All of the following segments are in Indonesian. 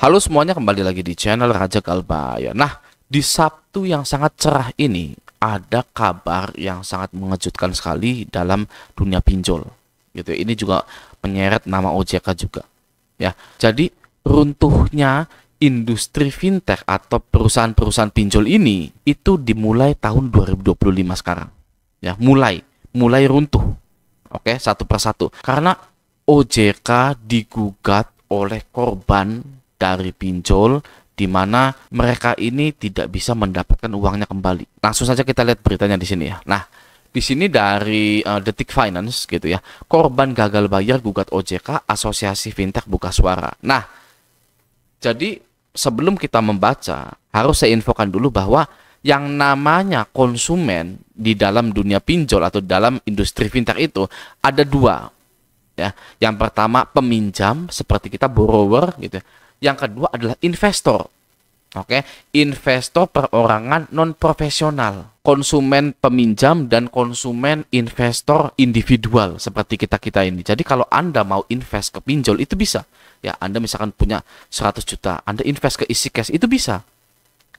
Halo semuanya, kembali lagi di channel Raja Galbaya. Nah, di Sabtu yang sangat cerah ini ada kabar yang sangat mengejutkan sekali dalam dunia pinjol. Gitu. Ini juga menyeret nama OJK juga. Ya, jadi runtuhnya industri fintech atau perusahaan-perusahaan pinjol ini itu dimulai tahun 2025 sekarang. Ya, mulai runtuh. Oke, satu persatu. Karena OJK digugat oleh korban dari pinjol, di mana mereka ini tidak bisa mendapatkan uangnya kembali. Langsung saja kita lihat beritanya di sini ya. Nah, di sini dari Detik Finance gitu ya. Korban gagal bayar gugat OJK, Asosiasi Fintech buka suara. Nah, jadi sebelum kita membaca, harus saya infokan dulu bahwa yang namanya konsumen di dalam dunia pinjol atau dalam industri fintech itu ada dua. Ya, yang pertama peminjam seperti kita borrower gitu. Yang kedua adalah investor. Oke, investor perorangan non profesional, konsumen peminjam dan konsumen investor individual seperti kita ini. Jadi kalau Anda mau invest ke pinjol itu bisa. Ya, Anda misalkan punya 100 juta, Anda invest ke isi cash itu bisa.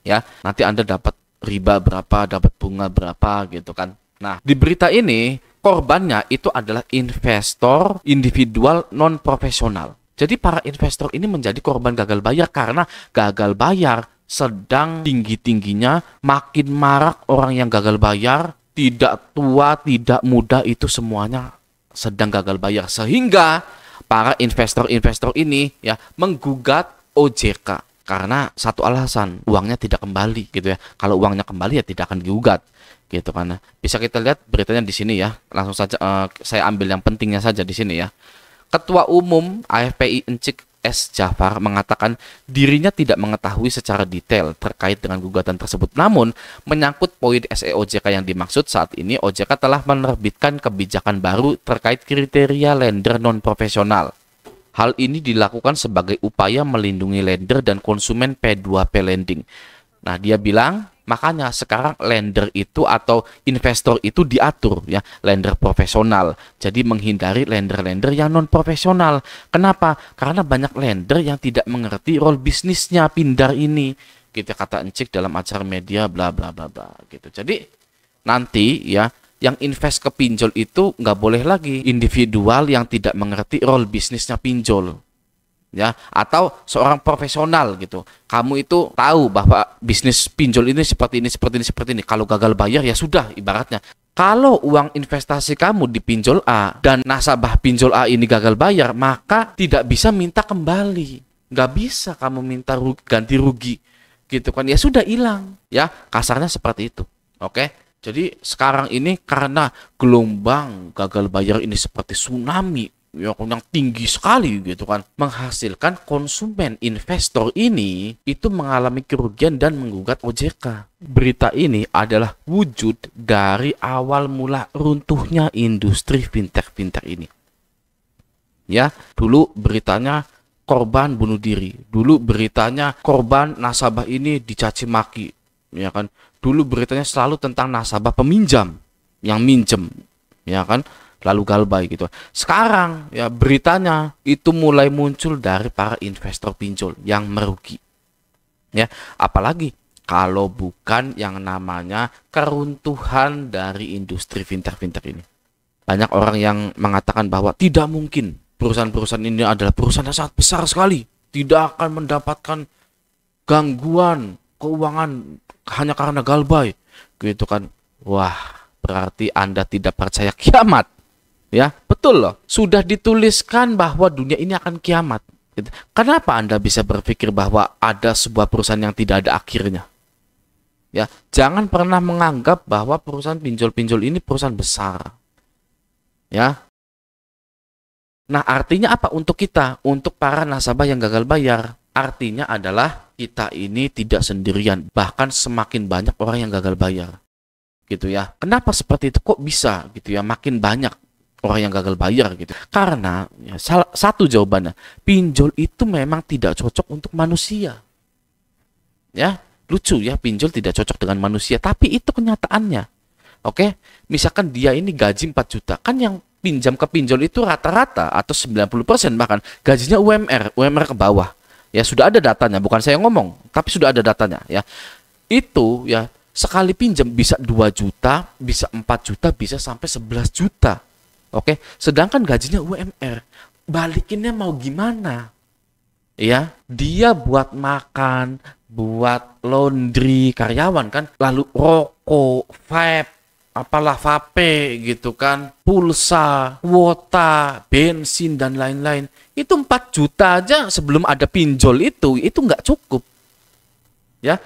Ya, nanti Anda dapat riba berapa, dapat bunga berapa gitu kan. Nah, di berita ini korbannya itu adalah investor individual non profesional. Jadi para investor ini menjadi korban gagal bayar karena gagal bayar sedang tinggi-tingginya, makin marak orang yang gagal bayar, tidak tua, tidak muda, itu semuanya sedang gagal bayar. Sehingga para investor-investor ini ya menggugat OJK karena satu alasan, uangnya tidak kembali gitu ya. Kalau uangnya kembali ya tidak akan digugat gitu kan. Bisa kita lihat beritanya di sini ya. Langsung saja saya ambil yang pentingnya saja di sini ya. Ketua Umum AFPI Encik S. Jafar mengatakan dirinya tidak mengetahui secara detail terkait dengan gugatan tersebut. Namun, menyangkut poin SEOJK yang dimaksud, saat ini OJK telah menerbitkan kebijakan baru terkait kriteria lender non-profesional. Hal ini dilakukan sebagai upaya melindungi lender dan konsumen P2P lending. Nah, dia bilang makanya sekarang lender itu atau investor itu diatur ya, lender profesional. Jadi menghindari lender-lender yang non profesional. Kenapa? Karena banyak lender yang tidak mengerti role bisnisnya pindar ini. Gitu kata Encik dalam acara media bla bla bla bla gitu. Jadi nanti ya yang invest ke pinjol itu nggak boleh lagi individual yang tidak mengerti role bisnisnya pinjol. Ya, atau seorang profesional gitu. Kamu itu tahu bahwa bisnis pinjol ini seperti ini, seperti ini, seperti ini. Kalau gagal bayar ya sudah ibaratnya. Kalau uang investasi kamu di pinjol A dan nasabah pinjol A ini gagal bayar, maka tidak bisa minta kembali. Nggak bisa kamu minta ganti rugi gitu kan. Ya sudah hilang. Ya, kasarnya seperti itu. Oke. Jadi sekarang ini karena gelombang gagal bayar ini seperti tsunami yang tinggi sekali gitu kan, menghasilkan konsumen investor ini itu mengalami kerugian dan menggugat OJK. Berita ini adalah wujud dari awal mula runtuhnya industri fintech ini. Ya, dulu beritanya korban bunuh diri, dulu beritanya korban nasabah ini dicaci maki, ya kan. Dulu beritanya selalu tentang nasabah peminjam yang minjem, ya kan, lalu galbay gitu. Sekarang ya beritanya itu mulai muncul dari para investor pinjol yang merugi. Ya, apalagi kalau bukan yang namanya keruntuhan dari industri fintech ini. Banyak orang yang mengatakan bahwa tidak mungkin perusahaan-perusahaan ini adalah perusahaan yang sangat besar sekali, tidak akan mendapatkan gangguan keuangan hanya karena galbay gitu kan. Wah, berarti Anda tidak percaya kiamat. Ya, betul loh. Sudah dituliskan bahwa dunia ini akan kiamat. Kenapa Anda bisa berpikir bahwa ada sebuah perusahaan yang tidak ada akhirnya? Ya, jangan pernah menganggap bahwa perusahaan pinjol-pinjol ini perusahaan besar. Ya. Nah, artinya apa untuk kita? Untuk para nasabah yang gagal bayar. Artinya adalah kita ini tidak sendirian. Bahkan semakin banyak orang yang gagal bayar. Gitu ya. Kenapa seperti itu? Kok bisa gitu ya? Makin banyak orang yang gagal bayar gitu. Karena ya, satu jawabannya, pinjol itu memang tidak cocok untuk manusia. Ya, lucu ya, pinjol tidak cocok dengan manusia, tapi itu kenyataannya. Oke, misalkan dia ini gaji 4 juta, kan yang pinjam ke pinjol itu rata-rata atau 90% bahkan gajinya UMR ke bawah. Ya sudah ada datanya, bukan saya ngomong, tapi sudah ada datanya ya. Itu ya sekali pinjam bisa 2 juta, bisa 4 juta, bisa sampai 11 juta. Oke, sedangkan gajinya UMR, balikinnya mau gimana? Ya, dia buat makan, buat laundry karyawan kan, lalu rokok, vape, apalah vape gitu kan, pulsa, kuota, bensin dan lain-lain. Itu 4 juta aja sebelum ada pinjol itu nggak cukup. Ya,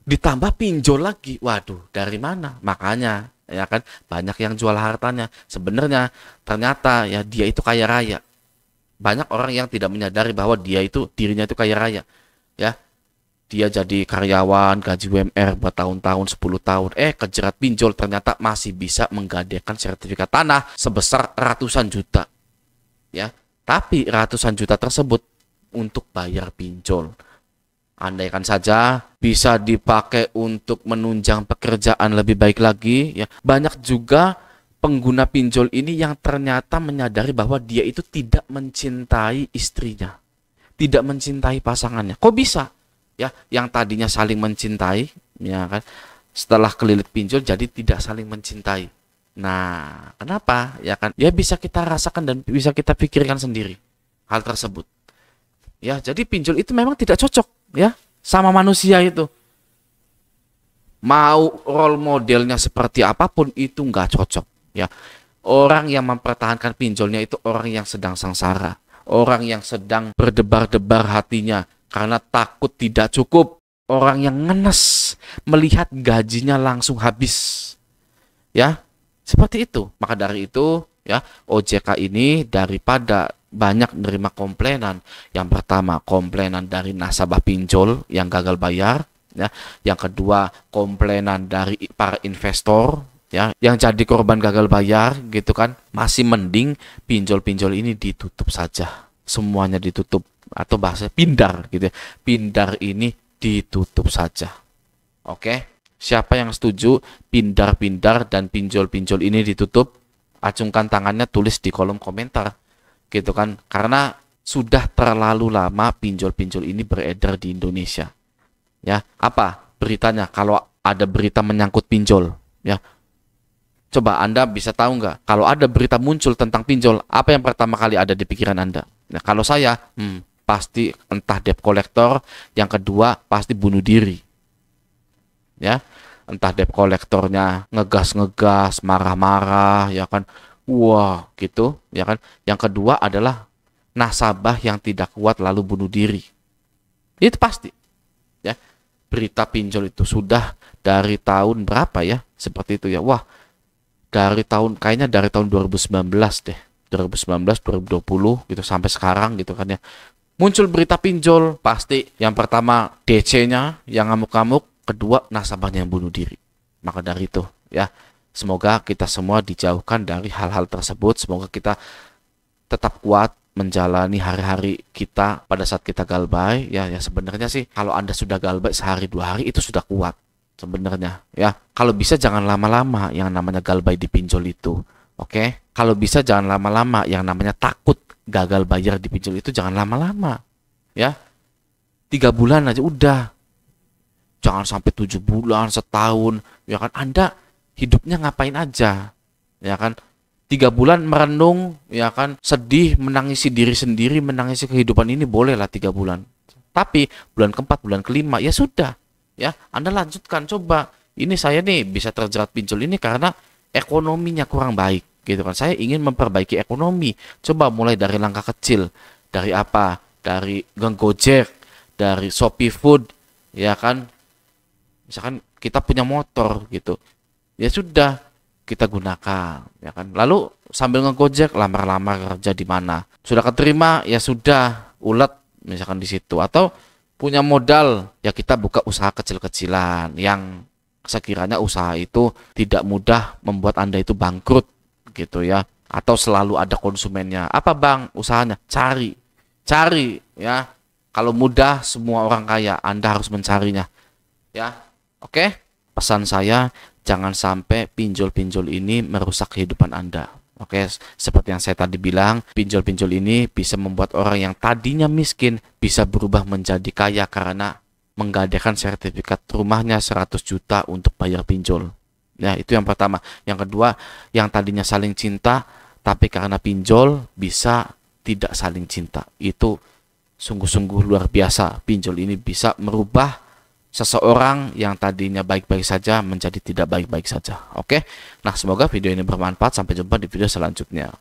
ditambah pinjol lagi. Waduh, dari mana? Makanya ya kan banyak yang jual hartanya. Sebenarnya ternyata ya dia itu kaya raya. Banyak orang yang tidak menyadari bahwa dirinya itu kaya raya. Ya, dia jadi karyawan, gaji UMR bertahun-tahun, 10 tahun. Kejerat pinjol ternyata masih bisa menggadaikan sertifikat tanah sebesar ratusan juta. Ya, tapi ratusan juta tersebut untuk bayar pinjol. Andaikan saja bisa dipakai untuk menunjang pekerjaan lebih baik lagi, ya. Banyak juga pengguna pinjol ini yang ternyata menyadari bahwa dia itu tidak mencintai istrinya, tidak mencintai pasangannya. Kok bisa? Ya, yang tadinya saling mencintai, ya kan, setelah kelilit pinjol jadi tidak saling mencintai. Nah, kenapa? Ya kan, ya bisa kita rasakan dan bisa kita pikirkan sendiri hal tersebut. Ya, jadi pinjol itu memang tidak cocok ya sama manusia itu. Mau role modelnya seperti apapun itu nggak cocok ya. Orang yang mempertahankan pinjolnya itu orang yang sedang sengsara, orang yang sedang berdebar-debar hatinya karena takut tidak cukup, orang yang ngenes melihat gajinya langsung habis. Ya, seperti itu. Maka dari itu, ya, OJK ini daripada banyak menerima komplainan. Yang pertama, komplainan dari nasabah pinjol yang gagal bayar, ya. Yang kedua, komplainan dari para investor, ya, yang jadi korban gagal bayar gitu kan. Masih mending pinjol-pinjol ini ditutup saja. Semuanya ditutup, atau bahasa pindar gitu ya. Pindar ini ditutup saja. Oke, siapa yang setuju pindar-pindar dan pinjol-pinjol ini ditutup? Acungkan tangannya, tulis di kolom komentar gitu kan. Karena sudah terlalu lama pinjol-pinjol ini beredar di Indonesia. Ya, apa beritanya kalau ada berita menyangkut pinjol? Ya, coba Anda bisa tahu nggak? Kalau ada berita muncul tentang pinjol, apa yang pertama kali ada di pikiran Anda? Nah, kalau saya, pasti entah debt collector, yang kedua pasti bunuh diri. Ya, entah debt collectornya ngegas-ngegas, marah-marah, ya kan, wah gitu, ya kan. Yang kedua adalah nasabah yang tidak kuat lalu bunuh diri. Itu pasti. Ya, berita pinjol itu sudah dari tahun berapa ya? Seperti itu ya. Wah, kayaknya dari tahun 2019 deh. 2019, 2020 gitu sampai sekarang gitu kan ya. Muncul berita pinjol, pasti yang pertama DC-nya yang ngamuk-ngamuk, kedua nasabahnya yang bunuh diri. Maka dari itu ya, semoga kita semua dijauhkan dari hal-hal tersebut. Semoga kita tetap kuat menjalani hari-hari kita pada saat kita galbay. Ya sebenarnya sih kalau Anda sudah galbay sehari 2 hari itu sudah kuat sebenarnya ya. Kalau bisa jangan lama-lama yang namanya galbay di pinjol itu. Oke, kalau bisa jangan lama-lama yang namanya takut gagal bayar di pinjol itu, jangan lama-lama ya. 3 bulan aja udah, jangan sampai 7 bulan, setahun ya kan. Anda hidupnya ngapain aja ya kan. 3 bulan merenung ya kan, sedih, menangisi diri sendiri, menangisi kehidupan ini bolehlah 3 bulan. Tapi bulan keempat, bulan kelima ya sudah ya, Anda lanjutkan. Coba, ini saya nih bisa terjerat pinjol ini karena ekonominya kurang baik gitu kan. Saya ingin memperbaiki ekonomi. Coba mulai dari langkah kecil. Dari apa? Dari Gojek, dari Shopee Food, ya kan. Misalkan kita punya motor gitu. Ya sudah, kita gunakan, ya kan. Lalu sambil ngegojek, lamar-lamar kerja di mana. Sudah keterima, ya sudah, ulet misalkan di situ. Atau punya modal, ya kita buka usaha kecil-kecilan yang sekiranya usaha itu tidak mudah membuat Anda itu bangkrut gitu ya, atau selalu ada konsumennya. Apa bang usahanya? Cari ya. Kalau mudah semua orang kaya, Anda harus mencarinya ya. Oke, pesan saya, jangan sampai pinjol-pinjol ini merusak kehidupan Anda Oke, seperti yang saya tadi bilang, pinjol-pinjol ini bisa membuat orang yang tadinya miskin bisa berubah menjadi kaya karena menggadaikan sertifikat rumahnya 100 juta untuk bayar pinjol. Ya, itu yang pertama. Yang kedua, yang tadinya saling cinta, tapi karena pinjol bisa tidak saling cinta. Itu sungguh-sungguh luar biasa. Pinjol ini bisa merubah seseorang yang tadinya baik-baik saja menjadi tidak baik-baik saja. Oke. Nah, semoga video ini bermanfaat. Sampai jumpa di video selanjutnya.